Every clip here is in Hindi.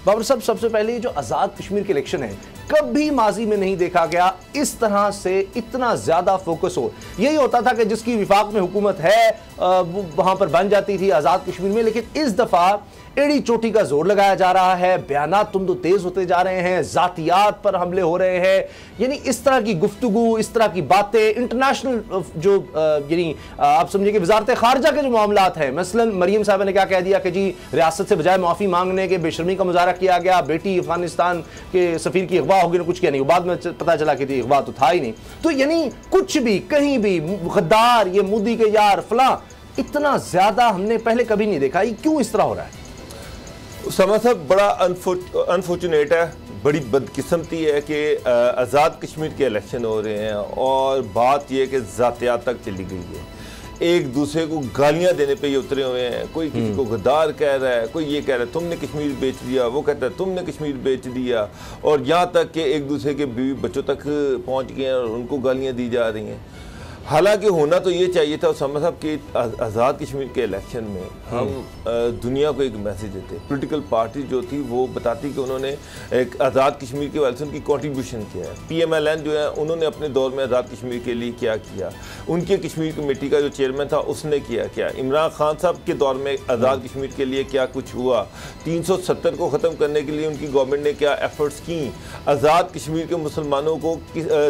बाबर साहब, सबसे पहले जो आज़ाद कश्मीर के इलेक्शन है, कभी माजी में नहीं देखा गया इस तरह से इतना ज्यादा फोकस हो। यही होता था कि जिसकी विफाक में हुकूमत है वहां पर बन जाती थी आज़ाद कश्मीर में, लेकिन इस दफा एड़ी चोटी का जोर लगाया जा रहा है, बयानात तुमदो तेज होते जा रहे हैं, जातियात पर हमले हो रहे हैं, यानी इस तरह की गुफ्तगू, इस तरह की बातें इंटरनेशनल जो यानी आप समझिए कि वजारत खारजा के जो मामलात हैं, मसलन मरियम साहब ने क्या कह दिया कि जी रियासत से बजाय माफ़ी मांगने के बेशर्मी का मुजाहरा किया गया, बेटी अफगानिस्तान के सफीर की अगवा होगी, कुछ किया नहीं, बाद में पता चला कि अगवा तो था ही नहीं। तो यानी कुछ भी कहीं भी गद्दार, ये मोदी के यार फलां, इतना ज्यादा हमने पहले कभी नहीं देखा। ये क्यों इस तरह हो रहा है? उसामा साहब, बड़ा अनफॉर्चुनेट है, बड़ी बदकिस्मती है कि आज़ाद कश्मीर के इलेक्शन हो रहे हैं और बात यह है कि ज़ातियात तक चली गई है, एक दूसरे को गालियां देने पे ये उतरे हुए हैं। कोई किसी को गद्दार कह रहा है, कोई ये कह रहा है तुमने कश्मीर बेच दिया, वो कहता है तुमने कश्मीर बेच दिया, और यहाँ तक कि एक दूसरे के बीवी बच्चों तक पहुँच गए हैं और उनको गालियाँ दी जा रही हैं। हालांकि होना तो ये चाहिए था उसामा साहब कि आज़ाद कश्मीर के इलेक्शन में हम दुनिया को एक मैसेज देते, पॉलिटिकल पार्टी जो थी वो बताती कि उन्होंने एक आज़ाद कश्मीर के वाले से उनकी कॉन्ट्रीब्यूशन किया है। PMLN जो है उन्होंने अपने दौर में आज़ाद कश्मीर के लिए क्या किया, उनके कश्मीर कमेटी का जो चेयरमैन था उसने किया क्या, इमरान खान साहब के दौर में आज़ाद कश्मीर के लिए क्या कुछ हुआ, 370 को ख़त्म करने के लिए उनकी गवर्नमेंट ने क्या एफर्ट्स की, आज़ाद कश्मीर के मुसलमानों को,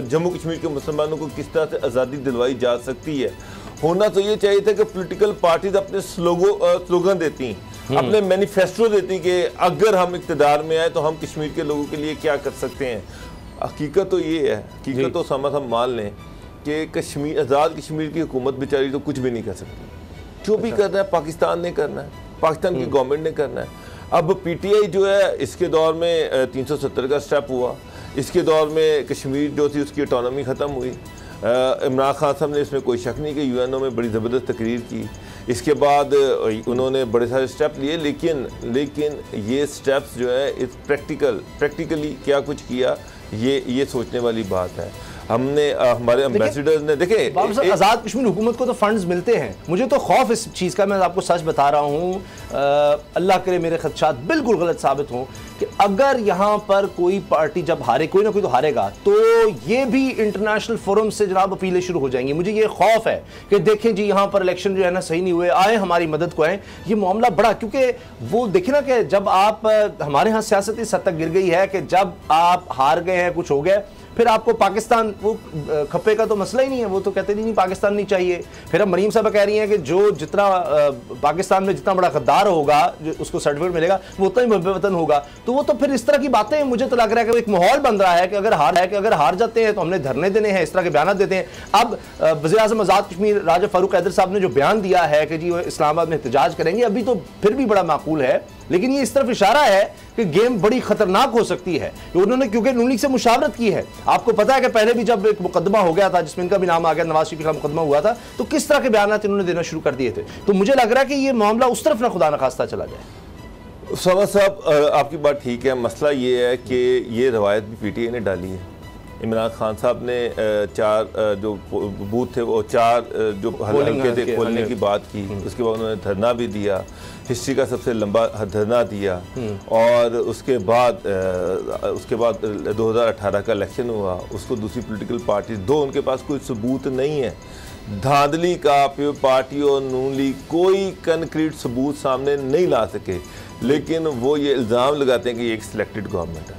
जम्मू कश्मीर के मुसलमानों को किस तरह से आज़ादी दिलवाई जा सकती है। होना तो ये चाहिए था कि पॉलिटिकल पार्टीज अपने स्लोगन देती, अपने मैनिफेस्टो देती कि अगर हम इक़्तिदार में आए तो हम कश्मीर के लोगों के लिए क्या कर सकते हैं। हकीकत तो ये है, हकीकत तो समझ हम मान लें कि कश्मीर, आज़ाद कश्मीर की हुकूमत बेचारी तो कुछ भी नहीं कर सकती। जो भी करना है पाकिस्तान ने करना है, पाकिस्तान की गवर्नमेंट ने करना है। अब PTI जो है इसके दौर में 370 का स्टेप हुआ, इसके दौर में कश्मीर जो थी उसकी ऑटोनॉमी ख़त्म हुई। इमरान खान साहब ने इसमें कोई शक नहीं कि UNO में बड़ी ज़बरदस्त तकरीर की, इसके बाद उन्होंने बड़े सारे स्टेप लिए, लेकिन ये स्टेप्स जो है इस प्रैक्टिकली क्या कुछ किया, ये सोचने वाली बात है। हमने हमारे एम्बेसडर्स ने देखे, आज़ाद कश्मीर हुकूमत को तो फंड्स मिलते हैं, मुझे तो खौफ इस चीज़ का, मैं आपको सच बता रहा हूँ, अल्लाह करे मेरे खदशात बिल्कुल गलत साबित हों, कि अगर यहाँ पर कोई पार्टी जब हारे, कोई ना कोई तो हारेगा, तो ये भी इंटरनेशनल फोरम से जनाब अपीलें शुरू हो जाएंगी। मुझे ये खौफ है कि देखें जी यहाँ पर इलेक्शन जो है ना सही नहीं हुए, आए हमारी मदद को आए। ये मामला बड़ा, क्योंकि वो देखे ना कि जब आप, हमारे यहाँ सियासत इस हद तक गिर गई है कि जब आप हार गए हैं, कुछ हो गया, फिर आपको पाकिस्तान, वो खप्पे का तो मसला ही नहीं है, वो तो कहते नहीं पाकिस्तान नहीं चाहिए। फिर अब मरीम साहब कह रही हैं कि जो जितना पाकिस्तान में जितना बड़ा गद्दार होगा जो उसको सर्टिफिकेट मिलेगा वो उतना ही मुहब्बे वतन होगा। तो वो तो फिर इस तरह की बातें, मुझे तो लग रहा है कि एक माहौल बन रहा है कि अगर हार जाते हैं तो हमने धरने देने हैं, इस तरह के बयान देते हैं। अब वज़ीर-ए-आज़म आज़ाद कश्मीर राजा फारूक हैदर साहब ने जो बयान दिया है कि जी वो इस्लामाबाद में एहतजाज करेंगे, अभी तो फिर भी बड़ा माकूल है, लेकिन ये इस तरफ इशारा है कि गेम बड़ी खतरनाक हो सकती है। उन्होंने क्योंकि नून लीग से मुशावरत की है, आपको पता है कि पहले भी जब एक मुकदमा हो गया था जिसमें इनका भी नाम आ गया, नवाज शरीफ का मुकदमा हुआ था, तो किस तरह के बयान इन्होंने देना शुरू कर दिए थे। तो मुझे लग रहा है कि ये मामला उस तरफ ना खुदा न खास्ता चला जाए। समझ साहब, आपकी बात ठीक है, मसला ये है कि ये रवायत भी PTI ने डाली है। इमरान खान साहब ने 4 जो बूथ थे वो 4 जो हल्के थे खोलने की बात की, उसके बाद उन्होंने धरना भी दिया, हिस्ट्री का सबसे लंबा धरना दिया, और उसके बाद 2018 का इलेक्शन हुआ, उसको दूसरी पॉलिटिकल पार्टी, दो उनके पास कोई सबूत नहीं है, धांधली का पीपल्स पार्टी और नून लीग कोई कंक्रीट सबूत सामने नहीं ला सके, लेकिन वो ये इल्ज़ाम लगाते हैं कि ये एक सिलेक्टेड गवर्नमेंट है।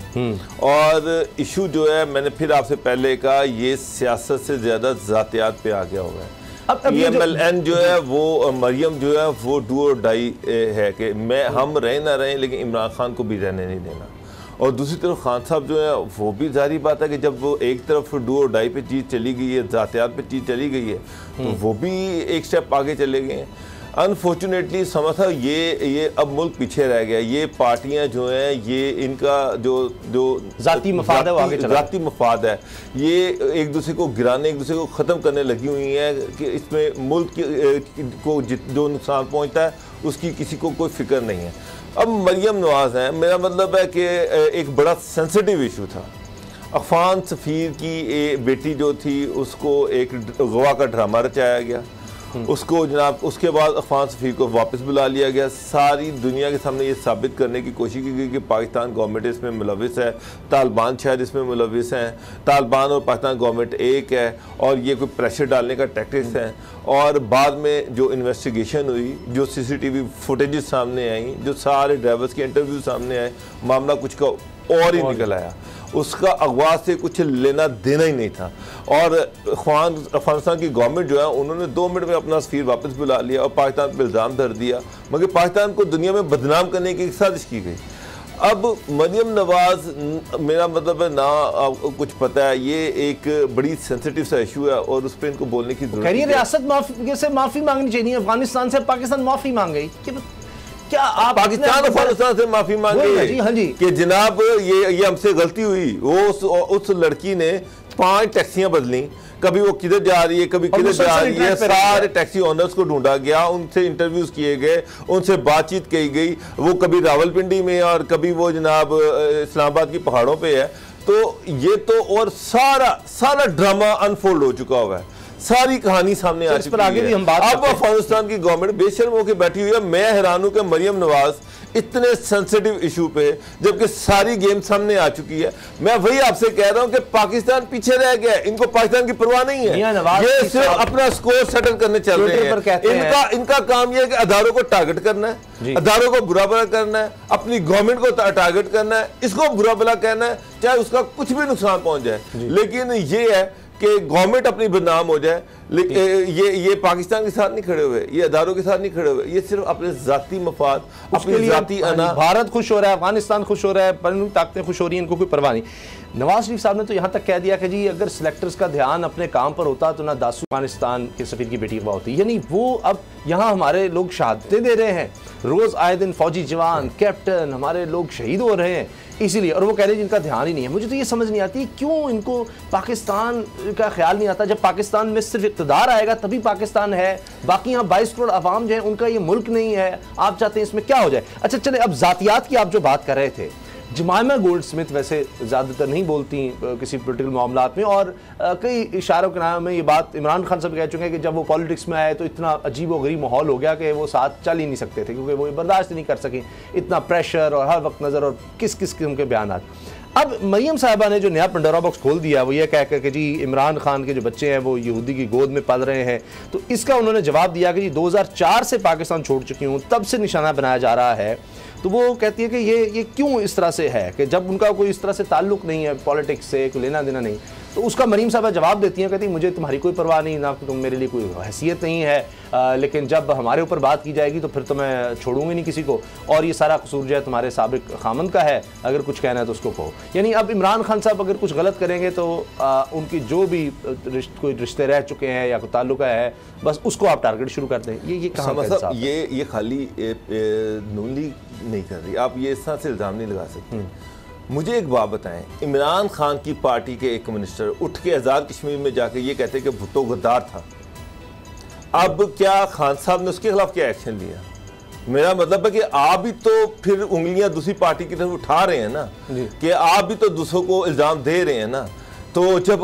और इशू जो है, मैंने फिर आपसे पहले कहा, ये सियासत से ज़्यादा ज़ातियात पे आ गया हुआ है। अब PMLN जो है वो, मरियम जो है वो डू और डाई है कि हम रहे ना रहें, लेकिन इमरान खान को भी रहने नहीं देना। और दूसरी तरफ खान साहब जो है वो भी जारी बात है कि जब वो एक तरफ डू और डाई पे चीज़ चली गई है, ज़ातियात पे चीज़ चली गई है, तो वो भी एक स्टेप आगे चले गए हैं। अनफॉर्चुनेटली समझा ये अब मुल्क पीछे रह गया। ये पार्टियां जो हैं, ये इनका जो जाती मफाद है, वो आगे चला, जाती मफाद है, ये एक दूसरे को गिराने, एक दूसरे को ख़त्म करने लगी हुई है कि इसमें मुल्क को जो नुकसान पहुंचता है उसकी किसी को कोई फिक्र नहीं है। अब मरियम नवाज़ हैं, मेरा मतलब है कि एक बड़ा सेंसिटिव इशू था। अफगान सफ़ीर की बेटी जो थी उसको एक गवाह का ड्रामा रचाया गया, उसको जनाब उसके बाद अफगान सफीर को वापस बुला लिया गया। सारी दुनिया के सामने ये साबित करने की कोशिश की गई कि पाकिस्तान गवर्नमेंट इसमें मुलविस है, तालिबान शायद इसमें मुलविस हैं, तालिबान और पाकिस्तान गवर्नमेंट एक है और ये कोई प्रेशर डालने का टैक्टिक्स है। और बाद में जो इन्वेस्टिगेशन हुई, जो CCTV फुटेजेस सामने आई, जो सारे ड्राइवर्स के इंटरव्यू सामने आए, मामला कुछ का और ही निकल आया। उसका अगवा से कुछ लेना देना ही नहीं था। और अफगानिस्तान की गवर्नमेंट जो है उन्होंने 2 मिनट में अपना सफीर वापस बुला लिया और पाकिस्तान पर इल्ज़ाम धर दिया, मगर पाकिस्तान को दुनिया में बदनाम करने की साजिश की गई। अब मरियम नवाज, मेरा मतलब है ना कुछ पता है, ये एक बड़ी सेंसिटिव सा इशू है और उस पर इनको बोलने की जरूरत है। रियासत से माफी मांगनी चाहिए, अफगानिस्तान से पाकिस्तान माफी मांगे, क्या आप पाकिस्तान अफगानिस्तान से माफी मांगे जी? हाँ जी, कि जनाब ये हमसे गलती हुई। वो उस लड़की ने 5 टैक्सियां बदली, कभी वो किधर जा रही है, कभी किधर जा रही है, सारे टैक्सी ओनर्स को ढूंढा गया, उनसे इंटरव्यूज किए गए, उनसे बातचीत की गई। वो कभी रावलपिंडी में और कभी वो जनाब इस्लामाबाद की पहाड़ों पे है। तो ये तो और सारा ड्रामा अनफोल्ड हो चुका हुआ है, सारी कहानी सामने आ चुकी है। अब अफगानिस्तान की गवर्नमेंट बेशर्म होकर बैठी हुई है। मैं हैरान हूं कि मरियम नवाज इतने सेंसिटिव इशू पे, जबकि सारी गेम सामने आ चुकी है। मैं वही आपसे कह रहा हूं कि पाकिस्तान पीछे रह गया, इनको पाकिस्तान की परवाह नहीं है, ये सिर्फ अपना स्कोर सेटल करने चल रहे हैं। इनका काम यह है कि अदारों को टारगेट करना है, अदारों को बुरा भला करना है, अपनी गवर्नमेंट को टारगेट करना है, इसको बुरा भला कहना है, चाहे उसका कुछ भी नुकसान पहुंच जाए। लेकिन ये है कि गवर्नमेंट अपनी बदनाम हो जाए, लेकिन ये पाकिस्तान के साथ नहीं खड़े हुए, ये अदारों के साथ नहीं खड़े हुए, ये सिर्फ अपने जाती मफाद, अपनी जाती अना। भारत खुश हो रहा है, अफगानिस्तान खुश हो रहा है, परमाणु ताकतें खुश हो रही हैं, इनको कोई परवाह नहीं। नवाज शरीफ साहब ने तो यहाँ तक कह दिया कि जी अगर सिलेक्टर्स का ध्यान अपने काम पर होता तो ना दासू अफगानिस्तान के सफीर की बेटी होती। यानी वो अब यहाँ हमारे लोग शहादतें दे रहे हैं, रोज़ आए दिन फौजी जवान, कैप्टन, हमारे लोग शहीद हो रहे हैं इसीलिए, और वो कह रहे हैं जिनका ध्यान ही नहीं है। मुझे तो ये समझ नहीं आती क्यों इनको पाकिस्तान का ख्याल नहीं आता। जब पाकिस्तान में सिर्फ इक़्तिदार आएगा तभी पाकिस्तान है, बाकी यहाँ 22 करोड़ अवाम जो है उनका ये मुल्क नहीं है। आप चाहते हैं इसमें क्या हो जाए। अच्छा चले, अब ज़ातियात की आप जो बात कर रहे थे, जमाइमा गोल्डस्मिथ वैसे ज़्यादातर नहीं बोलती किसी पोलिटिकल मामलात में, और कई इशारों के नाम में ये बात इमरान खान साहब कह चुके हैं कि जब वो पॉलिटिक्स में आए तो इतना अजीब व गरीब माहौल हो गया कि वो साथ चल ही नहीं सकते थे, क्योंकि वो बर्दाश्त नहीं कर सकें इतना प्रेशर और हर वक्त नज़र और किस किस्म के बयान। अब मरियम साहिबा ने जो नया पंडोरा बॉक्स खोल दिया वो ये कह कर कि जी इमरान खान के जो बच्चे हैं वो यहूदी की गोद में पल रहे हैं, तो इसका उन्होंने जवाब दिया कि जी 2004 से पाकिस्तान छोड़ चुकी हूँ, तब से निशाना बनाया जा रहा है। तो वो कहती है कि ये क्यों इस तरह से है कि जब उनका कोई इस तरह से ताल्लुक़ नहीं है पॉलिटिक्स से, कोई लेना देना नहीं, तो उसका मरीम साहबा जवाब देती हैं, कहती मुझे तुम्हारी कोई परवाह नहीं, ना तुम मेरे लिए कोई हैसियत नहीं है, लेकिन जब हमारे ऊपर बात की जाएगी तो फिर तो मैं छोड़ूंगी नहीं किसी को, और ये सारा कसूर जो है तुम्हारे साबिक खामन का है, अगर कुछ कहना है तो उसको कहो। यानी अब इमरान खान साहब अगर कुछ गलत करेंगे तो उनकी जो भी कोई रिश्ते रह चुके हैं या कोई ताल्लुक है बस उसको आप टारगेट शुरू कर दें। ये कहाँ ये खाली नून लीग नहीं कर रही, आप ये इस तरह से इल्ज़ाम नहीं लगा सकते। मुझे एक बात बताएं, इमरान खान की पार्टी के एक मिनिस्टर उठ के आज़ाद कश्मीर में जाकर ये कहते कि भुट्टो गद्दार था। अब क्या खान साहब ने उसके खिलाफ क्या एक्शन लिया? मेरा मतलब है कि आप भी तो फिर उंगलियां दूसरी पार्टी की तरफ उठा रहे हैं ना, कि आप भी तो दूसरों को इल्ज़ाम दे रहे हैं ना। तो जब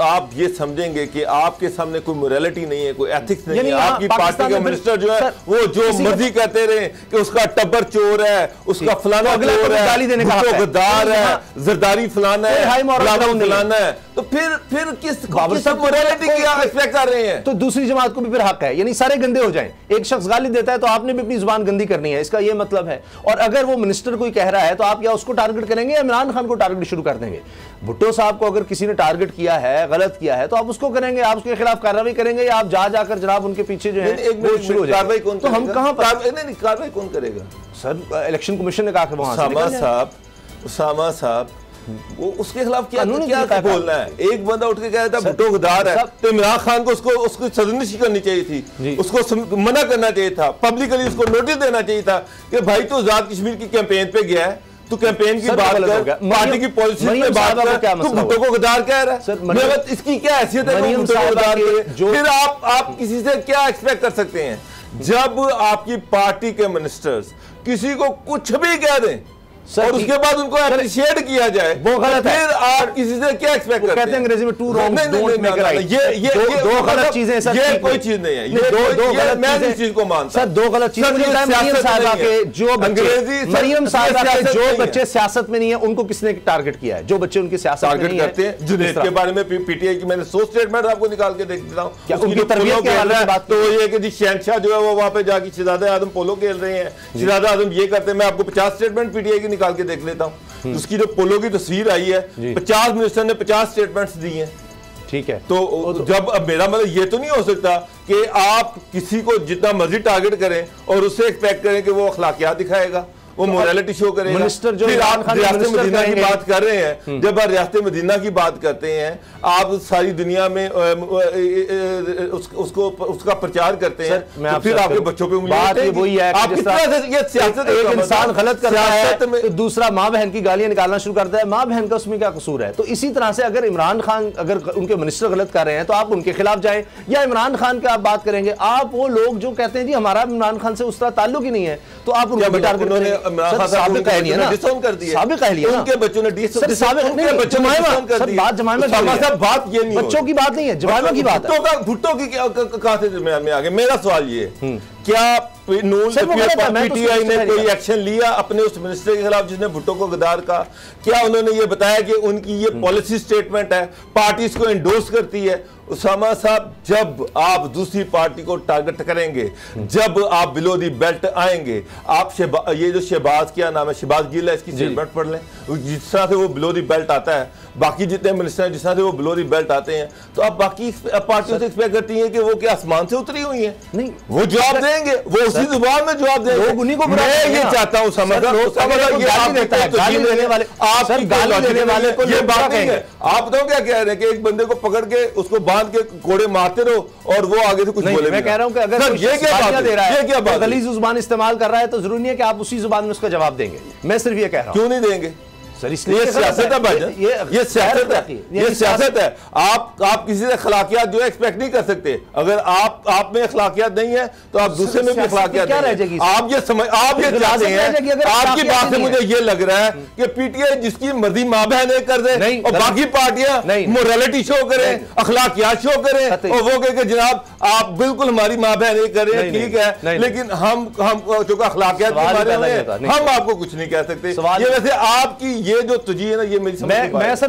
आप ये समझेंगे कि आपके सामने कोई मोरालिटी नहीं है, कोई एथिक्स नहीं है, आपकी पार्टी का मिनिस्टर जो है वो जो मर्जी कहते रहे कि उसका टब्बर चोर है, उसका फलाना चोर है, गद्दार है, जरदारी फलाना है, फलाना है, तो फिर किस मोरालिटी की आप एक्सपेक्ट कर रहे हैं? तो दूसरी जमात को भी फिर हक है, यानी सारे गंदे हो जाएं। एक शख्स गाली देता है तो आपने भी अपनी जुबान गंदी करनी है, इसका ये मतलब है। और अगर वो मिनिस्टर कोई कह रहा है तो आप या उसको टारगेट करेंगे या इमरान खान को टारगेट शुरू कर देंगे। भुट्टो साहब को अगर किसी ने टारगेट किया है, गलत किया है, तो आप उसको करेंगे, आप उसके खिलाफ कार्रवाई करेंगे, या आप जाकर जनाब उनके पीछे जो है वो शुरू हो जाए। तो हम कहां पर कार्रवाई कौन करेगा? सर इलेक्शन कमीशन ने कहा कि वहां उसामा साहब वो उसके खिलाफ क्या बोलना है? एक बंदा उठ के कह रहा था भुट्टो गद्दार है, तो इमरान खान को उसको सदनशी करनी चाहिए थी, उसको मना करना चाहिए था, पब्लिकली उसको नोटिस देना चाहिए था कि भाई तो आजाद कश्मीर की कैंपेन पे गया है, तू कैंपेन की बात कर, पार्टी की पॉलिसी में बात कर, तू भुट्टो को गद्दार कह रहा है। इसकी क्या हैसियत है भुट्टो को गद्दार के? फिर आप किसी से क्या एक्सपेक्ट कर सकते हैं? जब आपकी पार्टी के मिनिस्टर्स किसी को कुछ भी कह दें सर, और उसके बाद उनको अप्रिशिएट किया जाए, वो गलत है। फिर आप किसी से क्या एक्सपेक्ट करते हैं? कहते हैं अंग्रेजी में two wrongs don't make a right. ये दो गलत चीजें सर, ये कोई चीज नहीं है, ये मैं इस चीज को मानता सर। दो गलत चीजें। मरियम साहिबा के जो बच्चे, मरियम साहिबा के जो बच्चे सियासत में नहीं है, उनको किसने टारगेट किया है? जो बच्चे उनकी सियासत में नहीं करते हैं। जुनैद के बारे में पीटीआई की मैंने 100 स्टेटमेंट आपको निकाल के देख देता हूं। उनकी तरबियत के बारे में बात तो ये कि जी शहनशाह जो है वो वहां पे जाके शहजादा आदम पोलो खेल रहे हैं, शहजादा आदम ये करते हैं। मैं आपको 50 स्टेटमेंट पीटीआई की निकाल के देख लेता हूं। उसकी जो पोलो की तस्वीर आई है, 50 मिनिस्टर ने 50 स्टेटमेंट्स दी हैं। ठीक है, तो जब अब मेरा मतलब ये तो नहीं हो सकता कि आप किसी को जितना मर्जी टारगेट करें और उससे एक्सपेक्ट करें कि वो अखलाकियात दिखाएगा, वो मोरालिटी शो करेगा। मिनिस्टर जो फिर आप रियासत मदीना की बात कर रहे हैं, जब आप रियासत मदीना की बात करते हैं, आप सारी दुनिया में उसका प्रचार करते हैं, तो फिर आपके बच्चों पे बात वही है। आप किस तरह से ये सियासत, एक इंसान गलत करता है तो दूसरा माँ बहन की गालियां निकालना शुरू करता है। माँ बहन का उसमें क्या कसूर है? तो इसी तरह से अगर इमरान खान, अगर उनके मिनिस्टर गलत कर रहे हैं तो आप उनके खिलाफ जाएं, या इमरान खान की आप बात करेंगे। आप वो लोग जो कहते हैं जी हमारा इमरान खान से उस तरह ताल्लुक ही नहीं है, तो आप उनको टारगेट करेंगे। साबिक है नहीं ना, डिसऑन कर दिया, साबिक है नहीं ना, उनके बच्चों ने डिसऑन कर दिया। बात जमाइमा बात ये नहीं, बच्चों की बात नहीं है, जमाइमा की बात है। भुट्टो की कहां से में आ गए? मेरा सवाल ये, क्या पीटीआई ने कोई एक्शन लिया अपने उस मिनिस्टर के खिलाफ जिसने भुट्टो को गद्दार कहा? क्या उन्होंने ये बताया कि उनकी ये पॉलिसी स्टेटमेंट है, पार्टी इसको एंडोर्स करती है? उसामा साहब, जब आप दूसरी पार्टी को टारगेट करेंगे, जब आप बिलो दी बेल्ट आएंगे, आप ये जो शहबाज, क्या नाम है, शहबाज गिल है, इसकी स्टेटमेंट पढ़ लें। जिस तरह से वो बिलो दी बेल्ट आता है, बाकी जितने मिनिस्टर हैं जिस तरह से वो बिलो दी बेल्ट आते हैं, तो आप बाकी पार्टियों से एक्सपेक्ट करती हैं कि वो क्या आसमान से उतरी हुई है? नहीं, वो जवाब देंगे, वो उसी जुबान में जवाब देंगे। लोग उन्हीं को मैं ये चाहता हूँ समझ, आप बताओ क्या कह रहे हैं कि एक बंदे को पकड़ के उसको बांध के कोड़े मारते रहो और वो आगे से कुछ बोले? मैं कह रहा हूं कि अगर ये क्या बात दे रहा है, ये क्या बात, गलीज़ जुबान इस्तेमाल कर रहा है, तो जरूरी नहीं है कि आप उसी जुबान में उसका जवाब देंगे। मैं सिर्फ ये कह रहा हूं। क्यों नहीं देंगे सर? इसलिए सियासत है भाईजान, ये सियासत है, ये सियासत है। आप किसी से अखलाकियात जो है एक्सपेक्ट नहीं कर सकते। अगर आप में अखलाकियात नहीं है तो आप दूसरे में भी अखलाकियात नहीं है। आप ये चाहते हैं, आपकी बात से मुझे ये लग रहा है कि पीटीआई जिसकी मर्जी माँ बहन कर दे और बाकी पार्टियां मोरालिटी शो करें, अखलाकियात शो करें, और वो कहे कि जनाब आप बिल्कुल हमारी माँ बहन कर रहे हैं, ठीक है, लेकिन हम चूंकि अखलाकियात के बारे में हम आपको कुछ नहीं कह सकते। ये वैसे आपकी ये जो तुझी है ना, ये मेरी समझ में मैं सर